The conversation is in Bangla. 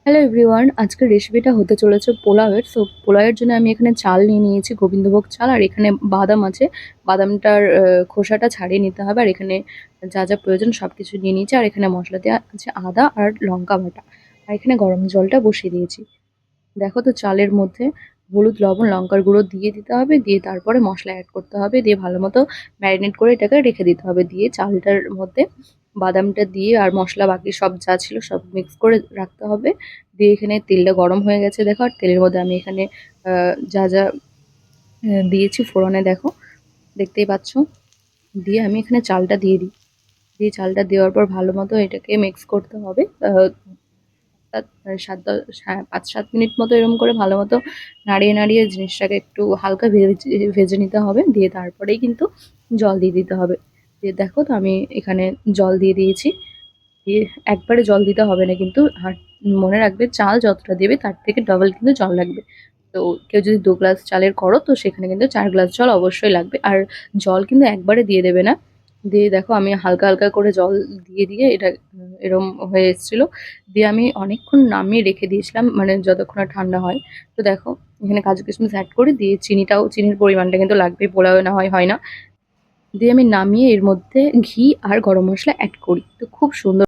হ্যালো এভরিওয়ান, আজকের রেসিপিটা হতে চলেছে পোলাওয়ের। সো পোলাওয়ের জন্য আমি এখানে চাল নিয়ে নিয়েছি, গোবিন্দভোগ চাল। আর এখানে বাদাম আছে, বাদামটার খোসাটা ছাড়িয়ে নিতে হবে। আর এখানে যা যা প্রয়োজন সবকিছু নিয়ে নিয়েছি। আর এখানে মশলা দেওয়া আছে আদা আর লঙ্কা বাটা। আর এখানে গরম জলটা বসিয়ে দিয়েছি। দেখো তো, চালের মধ্যে হলুদ, লবণ, লঙ্কার গুঁড়ো দিয়ে দিতে হবে। দিয়ে তারপরে মশলা অ্যাড করতে হবে, দিয়ে ভালো মতো ম্যারিনেট করে এটাকে রেখে দিতে হবে। দিয়ে চালটার মধ্যে বাদামটা দিয়ে আর মশলা বাকি সব যা ছিল সব মিক্স করে রাখতে হবে। দিয়ে এখানে তেলটা গরম হয়ে গেছে দেখো। আর তেলের মধ্যে আমি এখানে যা যা দিয়েছি ফোড়নে, দেখো, দেখতেই পাচ্ছ। দিয়ে আমি এখানে চালটা দিয়ে দিই। দিয়ে চালটা দেওয়ার পর ভালো মতো এটাকে মিক্স করতে হবে। ৫-৭ মিনিট মতো এরকম করে ভালো মতো নাড়িয়ে নাড়িয়ে জিনিসটাকে একটু হালকা ভেজে ভেজে নিতে হবে। দিয়ে তারপরেই কিন্তু জল দিয়ে দিতে হবে। দিয়ে দেখো তো, আমি এখানে জল দিয়ে দিয়েছি। দিয়ে একবারে জল দিতে হবে না কিন্তু। আর মনে রাখবে, চাল যতটা দেবে তার থেকে ডবল কিন্তু জল লাগবে। তো কেউ যদি ২ গ্লাস চালের করো তো সেখানে কিন্তু ৪ গ্লাস জল অবশ্যই লাগবে। আর জল কিন্তু একবারে দিয়ে দেবে না। দিয়ে দেখো, আমি হালকা হালকা করে জল দিয়ে দিয়ে এটা এরম হয়ে এসেছিল। দিয়ে আমি অনেকক্ষণ নামিয়ে রেখে দিয়েছিলাম, মানে যতক্ষণ না ঠান্ডা হয়। তো দেখো, এখানে কাজু কিশমিশ অ্যাড করে দিয়ে চিনির পরিমাণটা কিন্তু লাগবেই, পোলাও না হয় হয় না। দিয়ে আমি নামিয়ে এর মধ্যে ঘি আর গরম মসলা অ্যাড করি। তো খুব সুন্দর